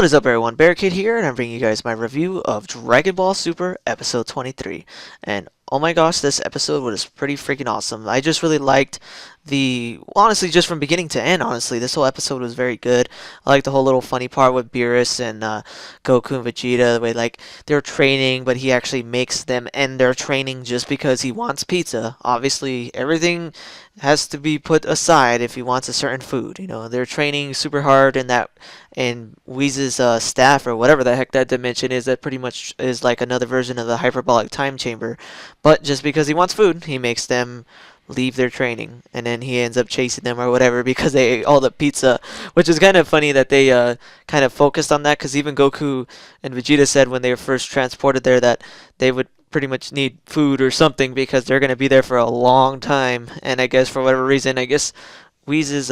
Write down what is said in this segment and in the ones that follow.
What is up, everyone? Barricade here, and I'm bringing you guys my review of Dragon Ball Super Episode 23. And oh my gosh, this episode was pretty freaking awesome. I just really liked honestly, just from beginning to end, honestly, this whole episode was very good. I liked the whole little funny part with Beerus and Goku and Vegeta, the way like they're training, but he actually makes them end their training just because he wants pizza. Obviously, everything has to be put aside if he wants a certain food. They're training super hard in that, and Whis' staff, or whatever the heck that dimension is, that pretty much is like another version of the hyperbolic time chamber. But just because he wants food, he makes them leave their training, and then he ends up chasing them or whatever because they ate all the pizza, which is kind of funny that they kind of focused on that, because even Goku and Vegeta said when they were first transported there that they would pretty much need food or something because they're going to be there for a long time. And I guess for whatever reason, I guess Whis'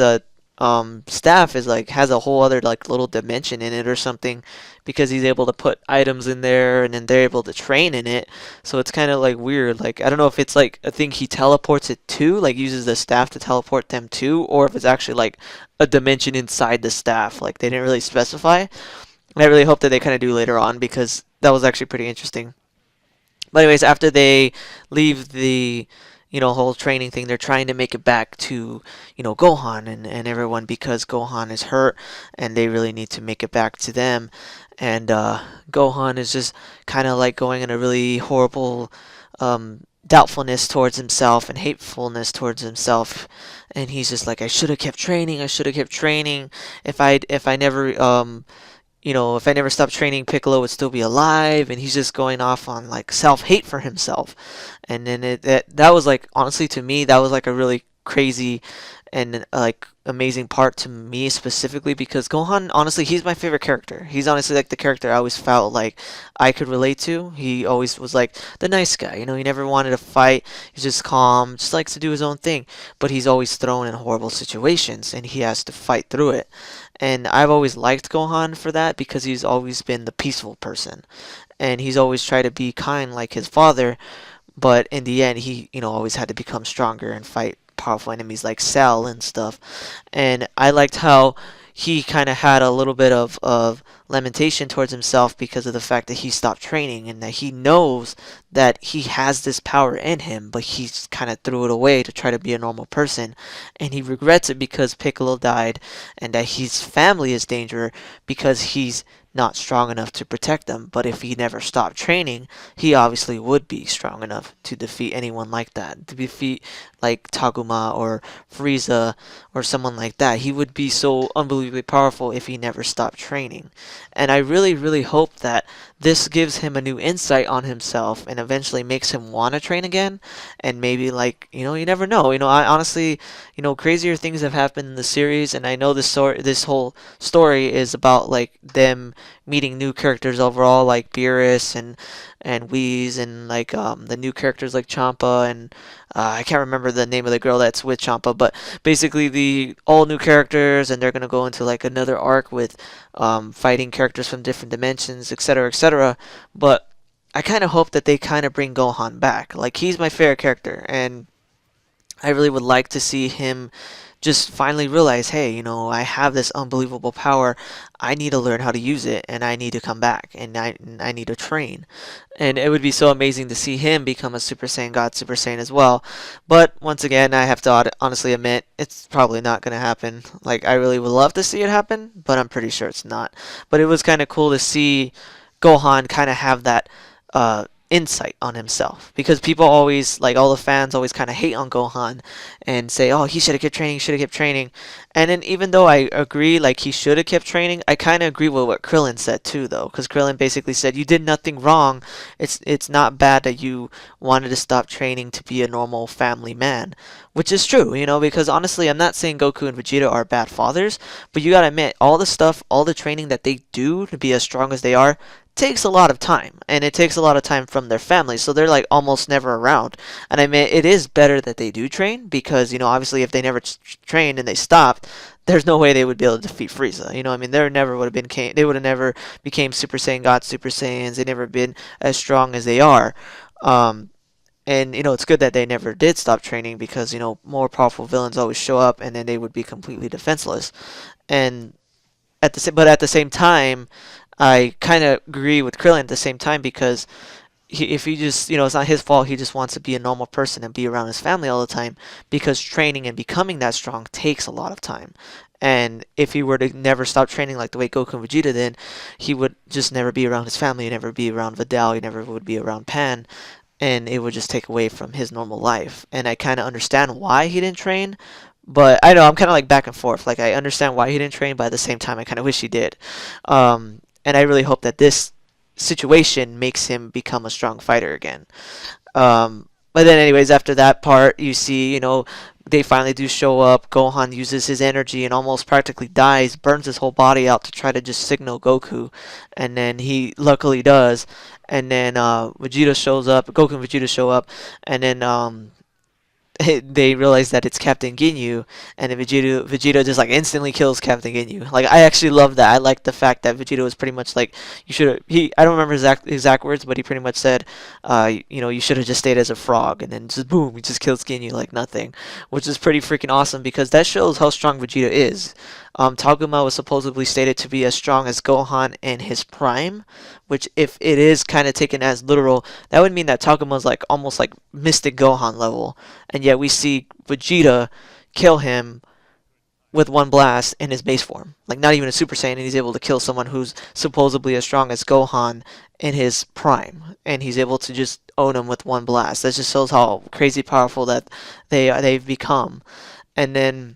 staff is like has a whole other like little dimension in it or something, because he's able to put items in there and then they're able to train in it. So it's kind of like weird. Like, I don't know if it's like a thing he teleports it to, like uses the staff to teleport them to, or if it's actually like a dimension inside the staff. Like, they didn't really specify. And I really hope that they kind of do later on, because that was actually pretty interesting. But anyways, after they leave the whole training thing, they're trying to make it back to, Gohan and everyone, because Gohan is hurt and they really need to make it back to them. And Gohan is just kind of like going in a really horrible doubtfulness towards himself and hatefulness towards himself. And he's just like, I should have kept training. I should have kept training. If I never if I never stopped training, Piccolo would still be alive. And he's just going off on like self-hate for himself. And then that was like, honestly, to me, that was like a really crazy and like amazing part to me specifically, because Gohan, honestly, he's my favorite character. He's honestly like the character I always felt like I could relate to. He always was like the nice guy, he never wanted to fight. He's just calm, just likes to do his own thing, but he's always thrown in horrible situations and he has to fight through it. And I've always liked Gohan for that, because he's always been the peaceful person and he's always tried to be kind like his father. But in the end, he, always had to become stronger and fight powerful enemies like Cell and stuff. And I liked how he kind of had a little bit of lamentation towards himself because of the fact that he stopped training, and that he knows that he has this power in him, but he's kind of threw it away to try to be a normal person. And he regrets it because Piccolo died, and that his family is danger because he's not strong enough to protect them. But if he never stopped training, he obviously would be strong enough to defeat anyone like that, to defeat like Taguma or Frieza or someone like that. He would be so unbelievably powerful if he never stopped training. And I really, really hope that this gives him a new insight on himself and eventually makes him want to train again. And maybe, like, you never know. I honestly, crazier things have happened in the series, and I know this whole story is about like them meeting new characters overall, like Beerus and Whis, and like the new characters like Champa, and I can't remember the name of the girl that's with Champa, but basically the all new characters, and they're gonna go into like another arc with fighting characters from different dimensions, etc., etc. But I kind of hope that they kind of bring Gohan back. Like, he's my favorite character, and I really would like to see him just finally realize, hey, I have this unbelievable power. I need to learn how to use it, and I need to come back, and I need to train. And it would be so amazing to see him become a Super Saiyan God, Super Saiyan as well. But once again, I have to honestly admit, it's probably not going to happen. Like, I really would love to see it happen, but I'm pretty sure it's not. But it was kind of cool to see Gohan kind of have that insight on himself, because people always, like, all the fans always kind of hate on Gohan and say, oh, he should have kept training, should have kept training. And then, even though I agree, like, he should have kept training, I kind of agree with what Krillin said too, though, because Krillin basically said, you did nothing wrong. It's not bad that you wanted to stop training to be a normal family man, which is true, because honestly, I'm not saying Goku and Vegeta are bad fathers, but you gotta admit, all the stuff, all the training that they do to be as strong as they are takes a lot of time, and it takes a lot of time from their families, so they're like almost never around. And I mean, it is better that they do train, because obviously if they never trained and they stopped, there's no way they would be able to defeat Frieza. I mean, there never would have been they would have never became Super Saiyan God, Super Saiyans. They never been as strong as they are. And it's good that they never did stop training, because more powerful villains always show up, and then they would be completely defenseless. And at the same time, I kind of agree with Krillin at the same time because if he just, it's not his fault. He just wants to be a normal person and be around his family all the time because training and becoming that strong takes a lot of time. And if he were to never stop training like the way Goku and Vegeta did, he would just never be around his family, never be around Videl, he never would be around Pan, and it would just take away from his normal life. And I kind of understand why he didn't train, but I know I'm kind of like back and forth. Like I understand why he didn't train, but at the same time, I kind of wish he did. And I really hope that this situation makes him become a strong fighter again. But then, anyways, after that part, you see, they finally do show up. Gohan uses his energy and almost practically dies, burns his whole body out to try to just signal Goku, and then he luckily does. And then Vegeta shows up. Goku and Vegeta show up, and then they realize that it's Captain Ginyu, and then Vegeta just like instantly kills Captain Ginyu. Like I actually love that. I like the fact that Vegeta was pretty much like, you should. He I don't remember exact words, but he pretty much said, you should have just stayed as a frog, and then just boom, he just kills Ginyu like nothing, which is pretty freaking awesome because that shows how strong Vegeta is. Taguma was supposedly stated to be as strong as Gohan in his prime, which if it is kind of taken as literal, that would mean that Taguma's like almost like Mystic Gohan level, and yet we see Vegeta kill him with one blast in his base form. Like not even a Super Saiyan, and he's able to kill someone who's supposedly as strong as Gohan in his prime, and he's able to just own him with one blast. That just shows how crazy powerful that they've become. And then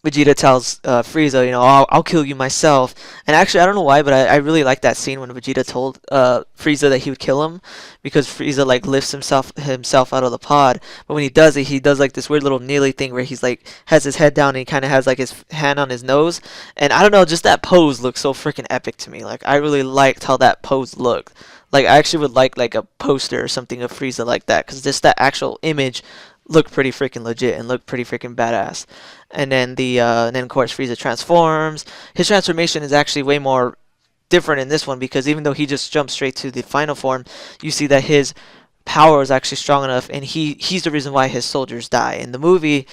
Vegeta tells Frieza, I'll kill you myself. And actually, I don't know why, but I really like that scene when Vegeta told Frieza that he would kill him, because Frieza like lifts himself out of the pod. But when he does it, he does like this weird little kneeling thing where he's like has his head down and he kind of has like his hand on his nose. And I don't know, just that pose looks so freaking epic to me. Like I really liked how that pose looked. Like I actually would like a poster or something of Frieza like that, because just that actual image looked pretty freaking legit and looked pretty freaking badass. And then of course Frieza transforms. His transformation is actually way more different in this one, because even though he just jumps straight to the final form, you see that his power is actually strong enough, and he's the reason why his soldiers die. In the movie,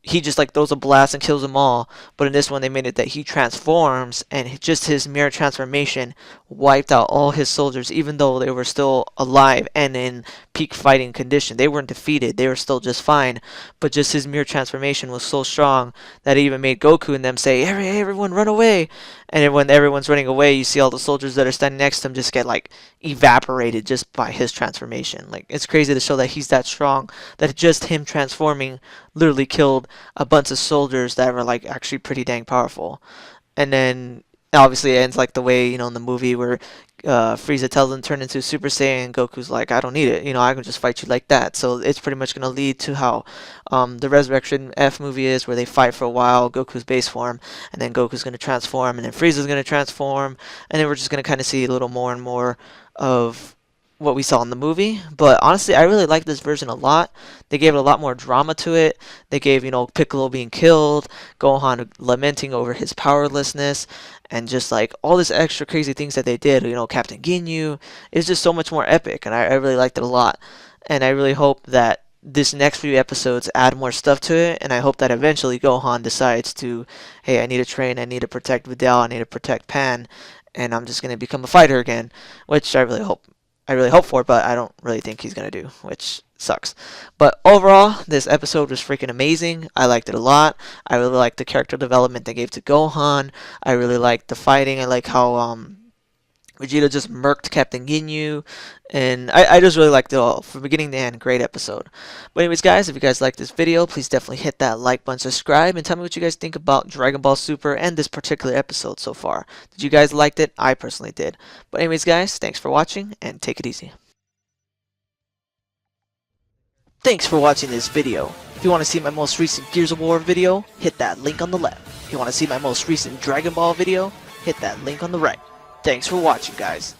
he just like throws a blast and kills them all. But in this one, they made it that he transforms, and just his mere transformation wiped out all his soldiers, even though they were still alive and in peak fighting condition. They weren't defeated; they were still just fine. But just his mere transformation was so strong that it even made Goku and them say, "Hey, everyone, run away!" And then when everyone's running away, you see all the soldiers that are standing next to him just get like evaporated just by his transformation. Like it's crazy to show that he's that strong, that just him transforming literally killed a bunch of soldiers that were like actually pretty dang powerful. And then obviously it ends like the way, in the movie where Frieza tells him to turn into Super Saiyan, and Goku's like, I don't need it, I can just fight you like that. So it's pretty much going to lead to how the Resurrection F movie is, where they fight for a while, Goku's base form, and then Goku's going to transform, and then Frieza's going to transform, and then we're just going to kind of see a little more and more of what we saw in the movie. But honestly, I really like this version a lot. They gave it a lot more drama to it. They gave, Piccolo being killed, Gohan lamenting over his powerlessness, and just like all this extra crazy things that they did. Captain Ginyu is just so much more epic, and I really liked it a lot. And I really hope that this next few episodes add more stuff to it, and I hope that eventually Gohan decides to, hey, I need to train, I need to protect Videl, I need to protect Pan, and I'm just going to become a fighter again, which I really hope for, but I don't really think he's going to do, which sucks. But overall, this episode was freaking amazing. I liked it a lot. I really liked the character development they gave to Gohan. I really liked the fighting. I like how Vegeta just murked Captain Ginyu. And I just really liked it all. From beginning to end, great episode. But anyways, guys, if you guys liked this video, please definitely hit that like button, subscribe, and tell me what you guys think about Dragon Ball Super and this particular episode so far. Did you guys like it? I personally did. But anyways, guys, thanks for watching, and take it easy. Thanks for watching this video. If you want to see my most recent Gears of War video, hit that link on the left. If you want to see my most recent Dragon Ball video, hit that link on the right. Thanks for watching, guys.